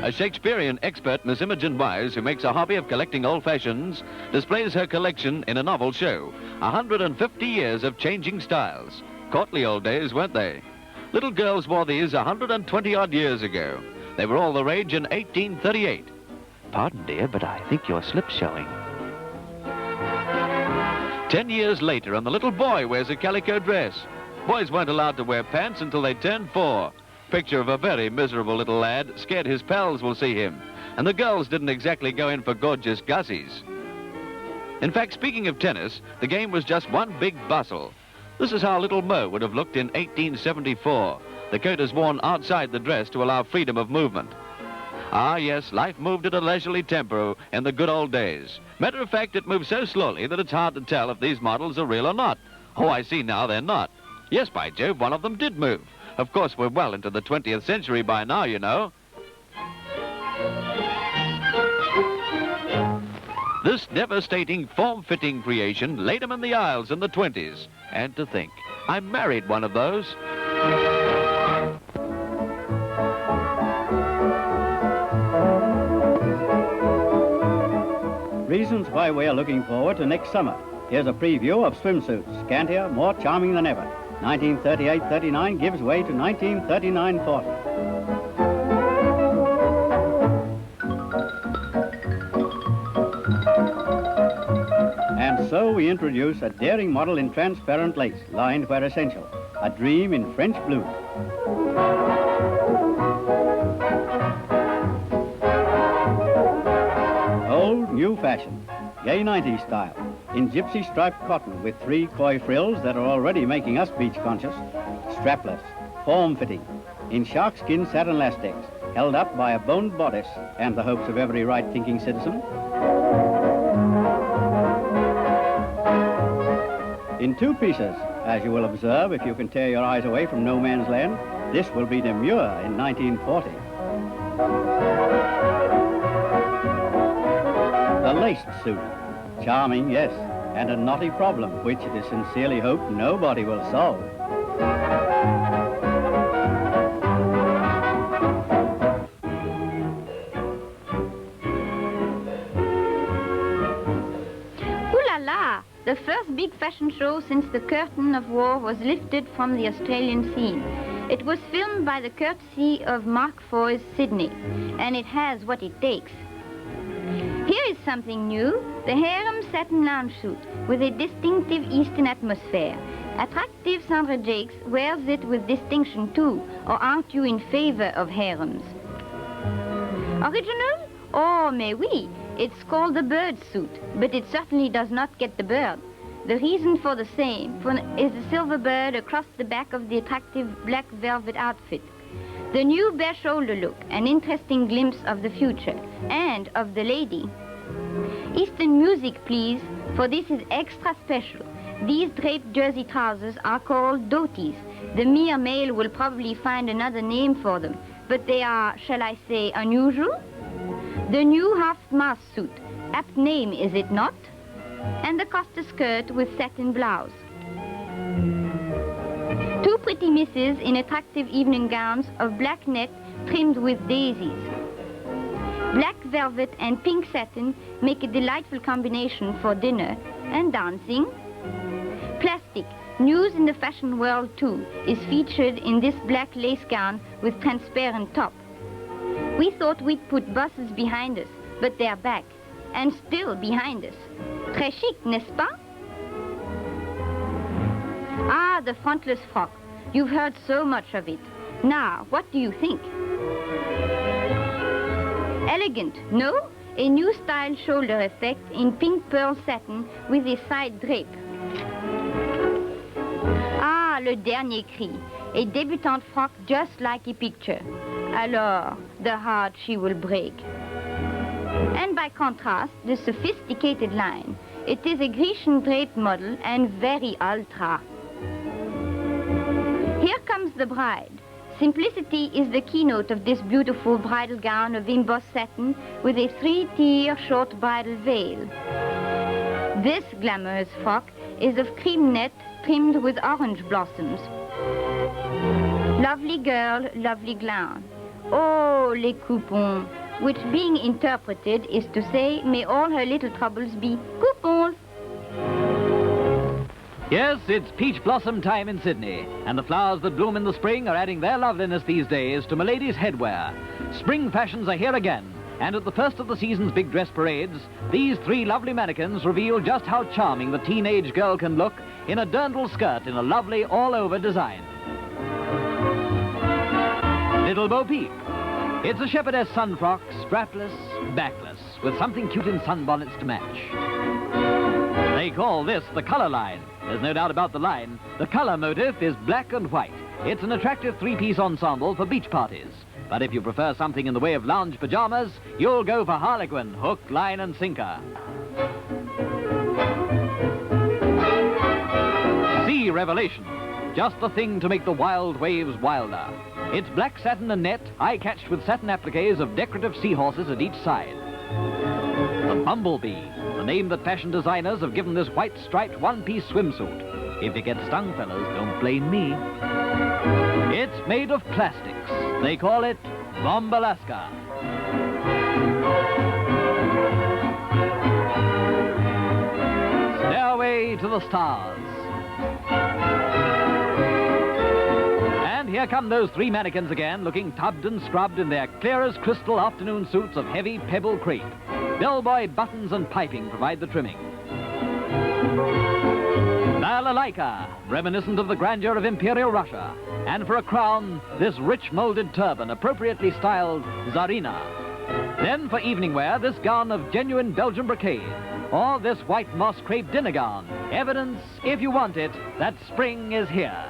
A Shakespearean expert, Miss Imogen Wise, who makes a hobby of collecting old fashions, displays her collection in a novel show. 150 years of changing styles. Courtly old days, weren't they? Little girls wore these 120-odd years ago. They were all the rage in 1838. Pardon, dear, but I think your slip's showing. 10 years later, and the little boy wears a calico dress. Boys weren't allowed to wear pants until they turned 4. Picture of a very miserable little lad, scared his pals will see him. And the girls didn't exactly go in for gorgeous gussies. In fact, speaking of tennis, the game was just one big bustle. This is how little Mo would have looked in 1874. The coat is worn outside the dress to allow freedom of movement. Ah, yes, life moved at a leisurely tempo in the good old days. Matter of fact, it moves so slowly that it's hard to tell if these models are real or not. Oh, I see now they're not. Yes, by Jove, one of them did move. Of course, we're well into the 20th century by now, you know. This devastating, form-fitting creation laid him in the aisles in the 20s. And to think, I married one of those. Reasons why we are looking forward to next summer. Here's a preview of swimsuits, scantier, more charming than ever. 1938-39 gives way to 1939-40. And so we introduce a daring model in transparent lace, lined where essential. A dream in French blue. Old, new fashion, gay 90s style, in gypsy striped cotton with 3 coy frills that are already making us beach conscious. Strapless, form-fitting, in sharkskin satin lastex, held up by a boned bodice and the hopes of every right-thinking citizen. In 2 pieces, as you will observe if you can tear your eyes away from no man's land, this will be demure in 1940. The laced suit. Charming, yes, and a knotty problem, which it is sincerely hoped nobody will solve. Ooh la la! The first big fashion show since the curtain of war was lifted from the Australian scene. It was filmed by the courtesy of Mark Foy's Sydney, and it has what it takes. Here is something new, the harem satin lounge suit with a distinctive Eastern atmosphere. Attractive Sandra Jakes wears it with distinction too, or aren't you in favor of harems? Original? Oh, mais oui, it's called the bird suit, but it certainly does not get the bird. The reason for the same is the silver bird across the back of the attractive black velvet outfit. The new bare shoulder look, an interesting glimpse of the future, and of the lady. Eastern music, please, for this is extra special. These draped jersey trousers are called dhotis. The mere male will probably find another name for them, but they are, shall I say, unusual? The new half-mast suit, apt name, is it not? And the Costa skirt with satin blouse. 2 pretty misses in attractive evening gowns of black net trimmed with daisies. Black velvet and pink satin make a delightful combination for dinner and dancing. Plastic, news in the fashion world too, is featured in this black lace gown with transparent top. We thought we'd put buses behind us, but they're back, and still behind us. Très chic, n'est-ce pas? Ah, the frontless frock. You've heard so much of it. Now, what do you think? Elegant, no? A new style shoulder effect in pink pearl satin with a side drape. Ah, le dernier cri. A débutante frock just like a picture. Alors, the heart she will break. And by contrast, the sophisticated line. It is a Grecian draped model and very ultra. Here comes the bride. Simplicity is the keynote of this beautiful bridal gown of embossed satin with a 3-tier short bridal veil. This glamorous frock is of cream net trimmed with orange blossoms. Lovely girl, lovely gown. Oh, les coupons, which being interpreted is to say, may all her little troubles be coupons. Yes, it's peach blossom time in Sydney, and the flowers that bloom in the spring are adding their loveliness these days to miladies' headwear. Spring fashions are here again, and at the first of the season's big dress parades, these three lovely mannequins reveal just how charming the teenage girl can look in a dirndl skirt in a lovely all-over design. Little Bo Peep. It's a shepherdess sun frock, strapless, backless, with something cute in sunbonnets to match. They call this the color line. There's no doubt about the line. The color motif is black and white. It's an attractive three-piece ensemble for beach parties. But if you prefer something in the way of lounge pajamas, you'll go for Harlequin, hook, line, and sinker. Sea Revelation. Just the thing to make the wild waves wilder. It's black satin and net, eye-catched with satin appliques of decorative seahorses at each side. The Bumblebee, the name that fashion designers have given this white striped one-piece swimsuit. If you get stung, fellas, don't blame me. It's made of plastics. They call it Bombalaska. Stairway to the Stars. And here come those three mannequins again, looking tubbed and scrubbed in their clear as crystal afternoon suits of heavy pebble crepe. Bellboy buttons and piping provide the trimming. Balalaika, reminiscent of the grandeur of Imperial Russia. And for a crown, this rich molded turban, appropriately styled Tsarina. Then for evening wear, this gown of genuine Belgian brocade. Or this white moss crepe dinner gown. Evidence, if you want it, that spring is here.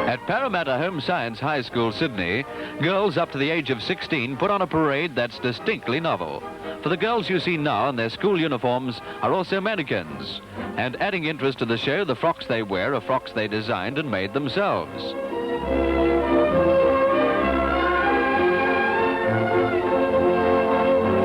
At Parramatta Home Science High School, Sydney, girls up to the age of 16 put on a parade that's distinctly novel. For the girls you see now in their school uniforms are also mannequins. And adding interest to the show, the frocks they wear are frocks they designed and made themselves.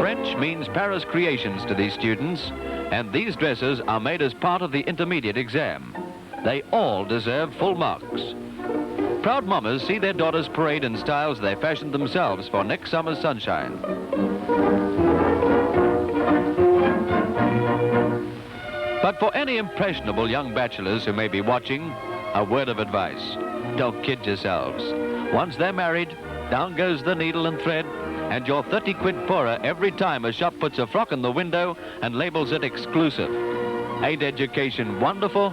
French means Paris creations to these students, and these dresses are made as part of the intermediate exam. They all deserve full marks. Proud mamas see their daughters parade in styles they fashioned themselves for next summer's sunshine. But for any impressionable young bachelors who may be watching, a word of advice. Don't kid yourselves. Once they're married, down goes the needle and thread, and you're 30 quid poorer every time a shop puts a frock in the window and labels it exclusive. Ain't education wonderful?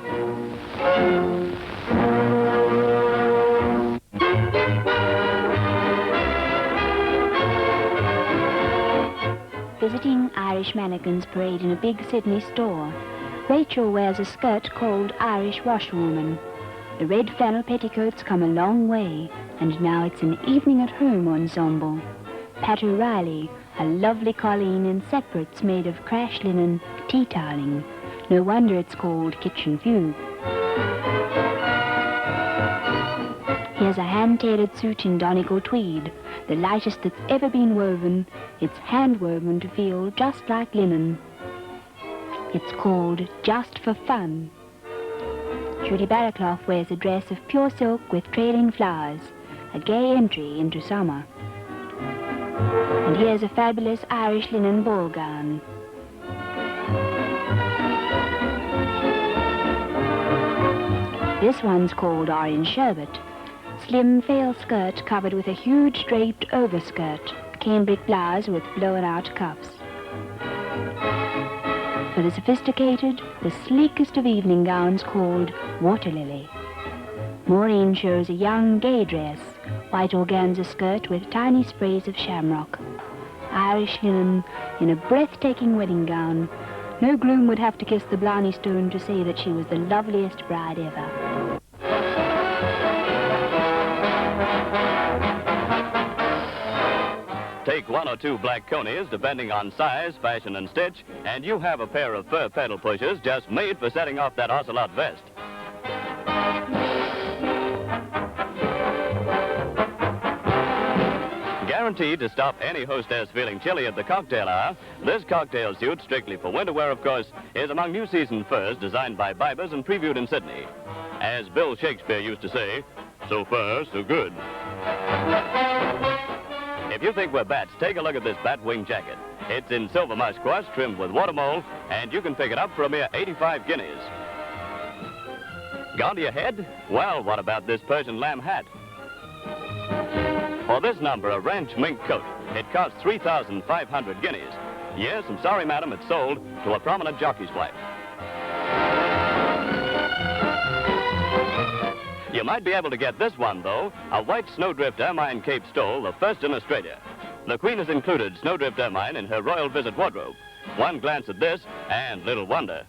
Visiting Irish mannequins parade in a big Sydney store. Rachel wears a skirt called Irish Washerwoman. The red flannel petticoats come a long way, and now it's an evening at home ensemble. Pat O'Reilly, a lovely colleen in separates made of crash linen, tea toweling. No wonder it's called Kitchen Fugue. Here's a hand-tailored suit in Donegal tweed, the lightest that's ever been woven. It's hand-woven to feel just like linen. It's called Just for Fun. Judy Barraclough wears a dress of pure silk with trailing flowers, a gay entry into summer. And here's a fabulous Irish linen ball gown. This one's called Orange Sherbet. Slim veil skirt covered with a huge draped overskirt, cambric blouse with blown-out cuffs. For the sophisticated, the sleekest of evening gowns called Water Lily. Maureen shows a young gay dress, white organza skirt with tiny sprays of shamrock. Irish linen in a breathtaking wedding gown. No groom would have to kiss the Blarney Stone to say that she was the loveliest bride ever. Take one or two black conies, depending on size, fashion, and stitch, and you have a pair of fur pedal pushers just made for setting off that ocelot vest. Guaranteed to stop any hostess feeling chilly at the cocktail hour, this cocktail suit, strictly for winter wear, of course, is among new season furs designed by Bibers and previewed in Sydney. As Bill Shakespeare used to say, so far, so good. If you think we're bats, take a look at this bat wing jacket. It's in silver musquash trimmed with water mold, and you can pick it up for a mere 85 guineas. Gone to your head? Well, what about this Persian lamb hat? For this number, a ranch mink coat. It costs 3,500 guineas. Yes, I'm sorry, madam, it's sold to a prominent jockey's wife. You might be able to get this one, though, a white snowdrift ermine cape stole, the first in Australia. The Queen has included snowdrift ermine in her royal visit wardrobe. One glance at this, and little wonder.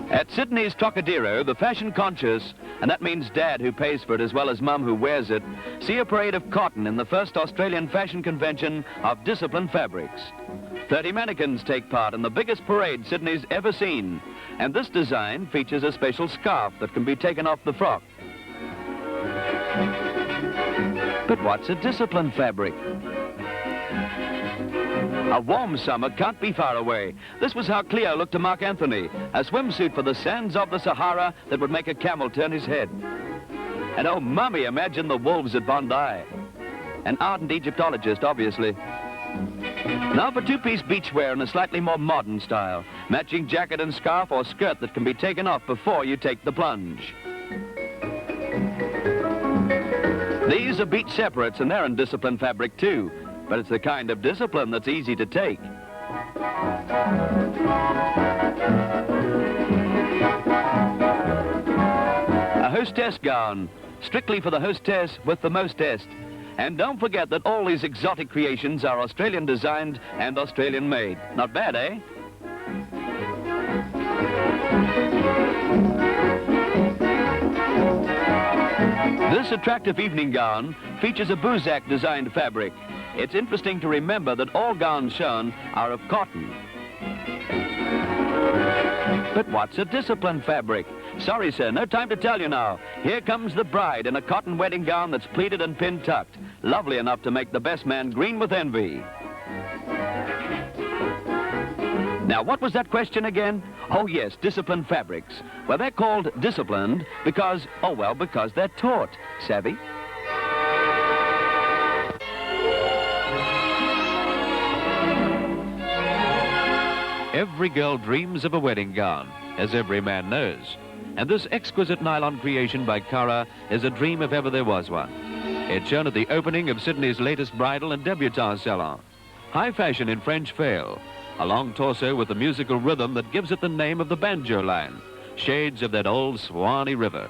At Sydney's Trocadero, the fashion-conscious, and that means Dad who pays for it as well as Mum who wears it, see a parade of cotton in the first Australian fashion convention of disciplined fabrics. 30 mannequins take part in the biggest parade Sydney's ever seen, and this design features a special scarf that can be taken off the frock. But what's a disciplined fabric? A warm summer can't be far away. This was how Cleo looked to Mark Anthony, a swimsuit for the sands of the Sahara that would make a camel turn his head. And oh, Mummy, imagine the wolves at Bondi. An ardent Egyptologist, obviously. Now for two-piece beachwear in a slightly more modern style. Matching jacket and scarf or skirt that can be taken off before you take the plunge. These are beach separates, and they're in disciplined fabric too. But it's the kind of discipline that's easy to take. A hostess gown, strictly for the hostess with the mostest. And don't forget that all these exotic creations are Australian designed and Australian made. Not bad, eh? This attractive evening gown features a Buzak designed fabric. It's interesting to remember that all gowns shown are of cotton. But what's a disciplined fabric? Sorry, sir, no time to tell you now. Here comes the bride in a cotton wedding gown that's pleated and pin-tucked. Lovely enough to make the best man green with envy. Now, what was that question again? Oh, yes, disciplined fabrics. Well, they're called disciplined because, oh, well, because they're taught. Savvy? Every girl dreams of a wedding gown, as every man knows. And this exquisite nylon creation by Cara is a dream if ever there was one. It's shown at the opening of Sydney's latest bridal and debutante salon. High fashion in French fail, a long torso with the musical rhythm that gives it the name of the banjo line, shades of that old Swanee River.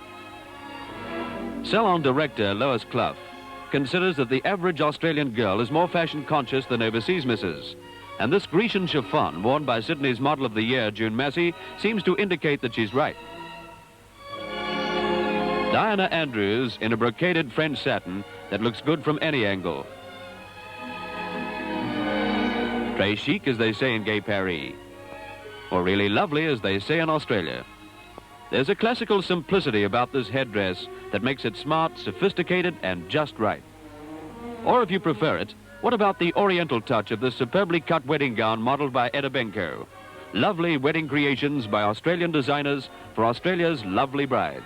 Salon director Lois Clough considers that the average Australian girl is more fashion conscious than overseas misses. And this Grecian chiffon worn by Sydney's Model of the Year, June Massey, seems to indicate that she's right. Diana Andrews in a brocaded French satin that looks good from any angle. Très chic, as they say in gay Paris. Or really lovely, as they say in Australia. There's a classical simplicity about this headdress that makes it smart, sophisticated, and just right. Or if you prefer it, what about the oriental touch of this superbly cut wedding gown modeled by Edabenko? Lovely wedding creations by Australian designers for Australia's lovely brides.